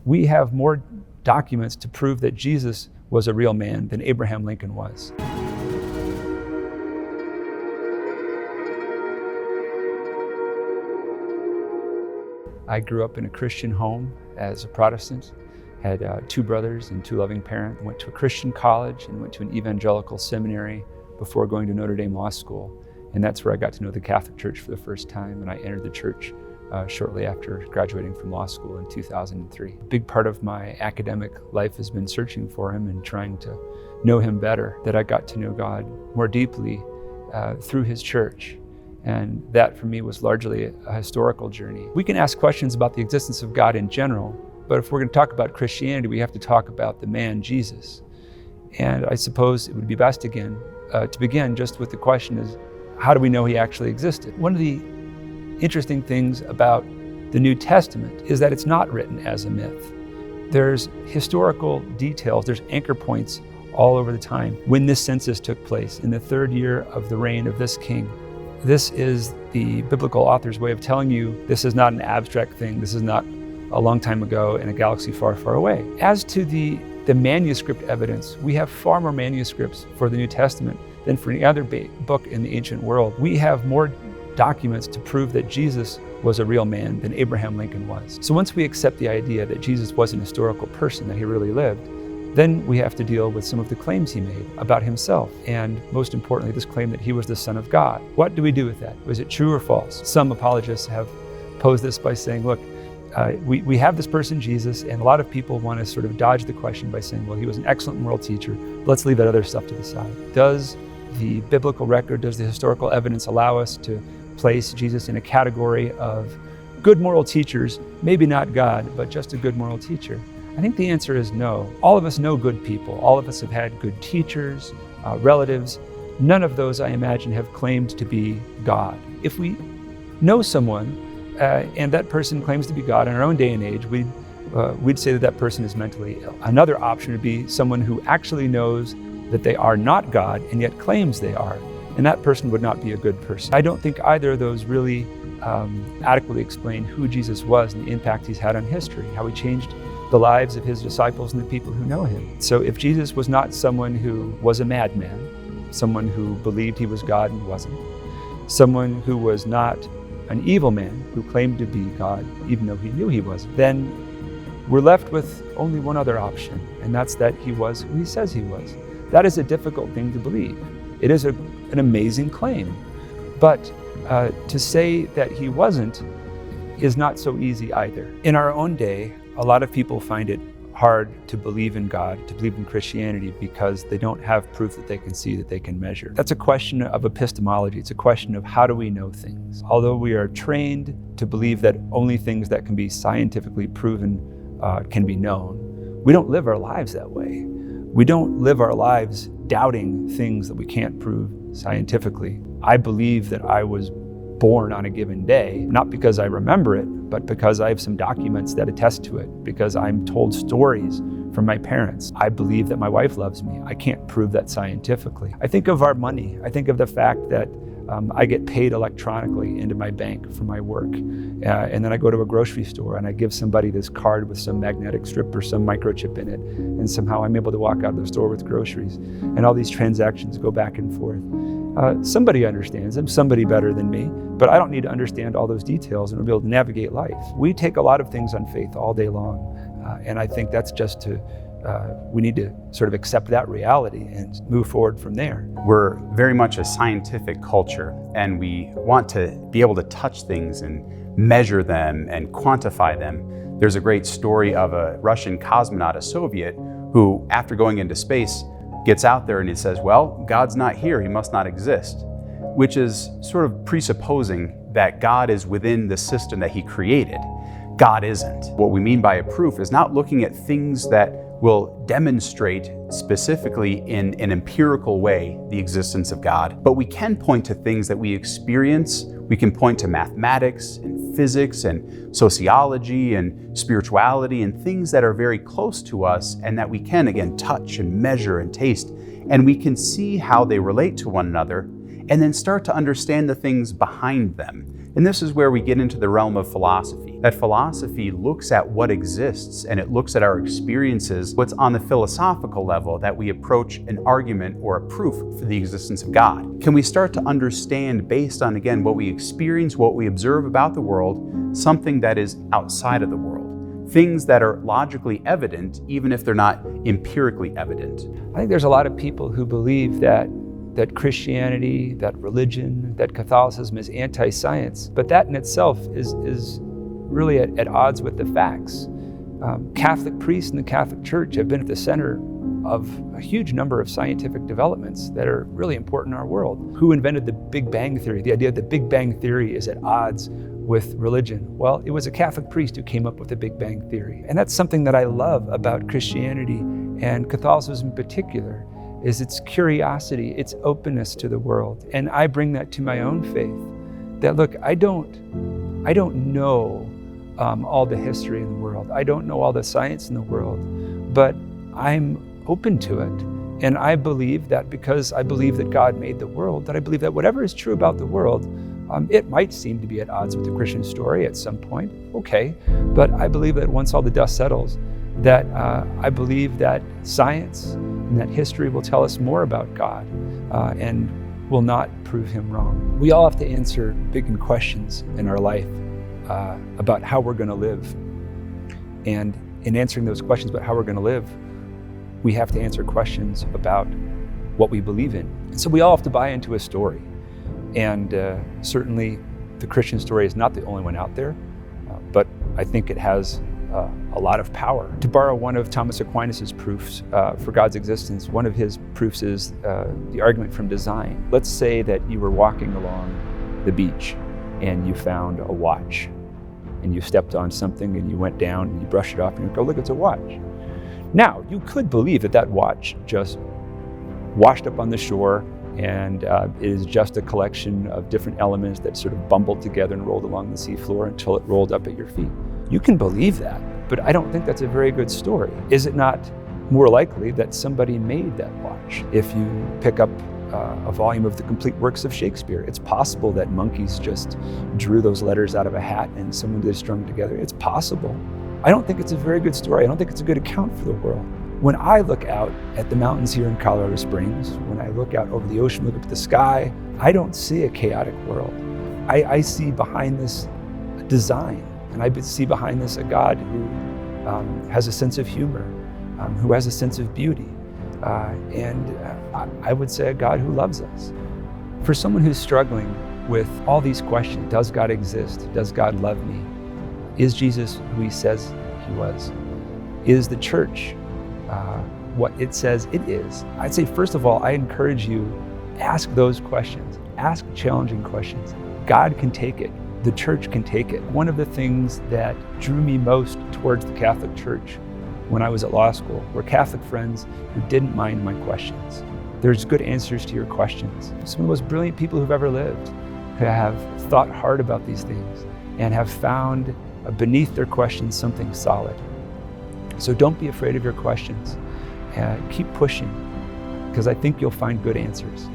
We have more documents to prove that Jesus was a real man than Abraham Lincoln was. I grew up in a Christian home as a Protestant, had 2 brothers and 2 loving parents, went to a Christian college and went to an evangelical seminary before going to Notre Dame Law School. And that's where I got to know the Catholic Church for the first time, and I entered the church shortly after graduating from law school in 2003. A big part of my academic life has been searching for him and trying to know him better, that I got to know God more deeply through his church. And that for me was largely a historical journey. We can ask questions about the existence of God in general, but if we're going to talk about Christianity, we have to talk about the man Jesus. And I suppose it would be best again to begin just with the question is, how do we know he actually existed? One of the interesting things about the New Testament is that it's not written as a myth. There's historical details, there's anchor points all over the time. When this census took place, in the 3rd year of the reign of this king, this is the biblical author's way of telling you this is not an abstract thing, this is not a long time ago in a galaxy far, far away. As to the manuscript evidence, we have far more manuscripts for the New Testament than for any other book in the ancient world. We have more documents to prove that Jesus was a real man than Abraham Lincoln was. So once we accept the idea that Jesus was an historical person, that he really lived, then we have to deal with some of the claims he made about himself, and most importantly, this claim that he was the Son of God. What do we do with that? Was it true or false? Some apologists have posed this by saying, look, we have this person, Jesus, and a lot of people want to sort of dodge the question by saying, well, he was an excellent moral teacher, but let's leave that other stuff to the side. Does the biblical record, does the historical evidence allow us to place Jesus in a category of good moral teachers, maybe not God, but just a good moral teacher? I think the answer is no. All of us know good people. All of us have had good teachers, relatives. None of those, I imagine, have claimed to be God. If we know someone and that person claims to be God in our own day and age, we'd say that that person is mentally ill. Another option would be someone who actually knows that they are not God and yet claims they are, and that person would not be a good person. I don't think either of those really adequately explain who Jesus was and the impact he's had on history, how he changed the lives of his disciples and the people who know him. So if Jesus was not someone who was a madman, someone who believed he was God and wasn't, someone who was not an evil man who claimed to be God even though he knew he wasn't, then we're left with only one other option, and that's that he was who he says he was. That is a difficult thing to believe. It is an amazing claim, but to say that he wasn't is not so easy either. In our own day, a lot of people find it hard to believe in God, to believe in Christianity, because they don't have proof that they can see, that they can measure. That's a question of epistemology. It's a question of how do we know things. Although we are trained to believe that only things that can be scientifically proven can be known, we don't live our lives that way. We don't live our lives doubting things that we can't prove scientifically. I believe that I was born on a given day, not because I remember it, but because I have some documents that attest to it, because I'm told stories from my parents. I believe that my wife loves me. I can't prove that scientifically. I think of our money. I think of the fact that I get paid electronically into my bank for my work. And then I go to a grocery store and I give somebody this card with some magnetic strip or some microchip in it. And somehow I'm able to walk out of the store with groceries. And all these transactions go back and forth. Somebody understands them, somebody better than me, but I don't need to understand all those details and be able to navigate life. We take a lot of things on faith all day long. And I think that's just we need to sort of accept that reality and move forward from there. We're very much a scientific culture, and we want to be able to touch things and measure them and quantify them. There's a great story of a Russian cosmonaut, a Soviet, who, after going into space, gets out there and he says, well, God's not here, he must not exist, which is sort of presupposing that God is within the system that he created. God isn't. What we mean by a proof is not looking at things that will demonstrate specifically in an empirical way the existence of God, but we can point to things that we experience. We can point to mathematics and physics and sociology and spirituality and things that are very close to us and that we can, again, touch and measure and taste, and we can see how they relate to one another and then start to understand the things behind them. And this is where we get into the realm of philosophy. That philosophy looks at what exists and it looks at our experiences, what's on the philosophical level, that we approach an argument or a proof for the existence of God. Can we start to understand, based on, again, what we experience, what we observe about the world, something that is outside of the world? Things that are logically evident, even if they're not empirically evident. I think there's a lot of people who believe that Christianity, that religion, that Catholicism is anti-science, but that in itself is really at odds with the facts. Catholic priests in the Catholic Church have been at the center of a huge number of scientific developments that are really important in our world. Who invented the Big Bang Theory? The idea that the Big Bang Theory is at odds with religion. Well, it was a Catholic priest who came up with the Big Bang Theory. And that's something that I love about Christianity and Catholicism in particular, is its curiosity, its openness to the world. And I bring that to my own faith, that look, I don't know all the history in the world. I don't know all the science in the world, but I'm open to it. And I believe that because I believe that God made the world, that I believe that whatever is true about the world, it might seem to be at odds with the Christian story at some point, okay. But I believe that once all the dust settles, that I believe that science and that history will tell us more about God and will not prove him wrong. We all have to answer big questions in our life about how we're going to live. And in answering those questions about how we're going to live, we have to answer questions about what we believe in. And so we all have to buy into a story. And certainly the Christian story is not the only one out there, but I think it has a lot of power. To borrow one of Thomas Aquinas' proofs for God's existence, one of his proofs is the argument from design. Let's say that you were walking along the beach and you found a watch, and you stepped on something and you went down and you brushed it off and you go, look, it's a watch. Now, you could believe that that watch just washed up on the shore and it is just a collection of different elements that sort of bumbled together and rolled along the seafloor until it rolled up at your feet. You can believe that, but I don't think that's a very good story. Is it not more likely that somebody made that watch? If you pick up a volume of the complete works of Shakespeare, it's possible that monkeys just drew those letters out of a hat and someone did strung together. It's possible. I don't think it's a very good story. I don't think it's a good account for the world. When I look out at the mountains here in Colorado Springs, when I look out over the ocean, look up at the sky, I don't see a chaotic world. I see behind this a design, and I see behind this a God who has a sense of humor, who has a sense of beauty, and I would say a God who loves us. For someone who's struggling with all these questions, does God exist? Does God love me? Is Jesus who he says he was? Is the church what it says it is? I'd say, first of all, I encourage you, ask those questions. Ask challenging questions. God can take it. The church can take it. One of the things that drew me most towards the Catholic Church when I was at law school were Catholic friends who didn't mind my questions. There's good answers to your questions. Some of the most brilliant people who've ever lived, who have thought hard about these things and have found beneath their questions something solid. So don't be afraid of your questions. Keep pushing, because I think you'll find good answers.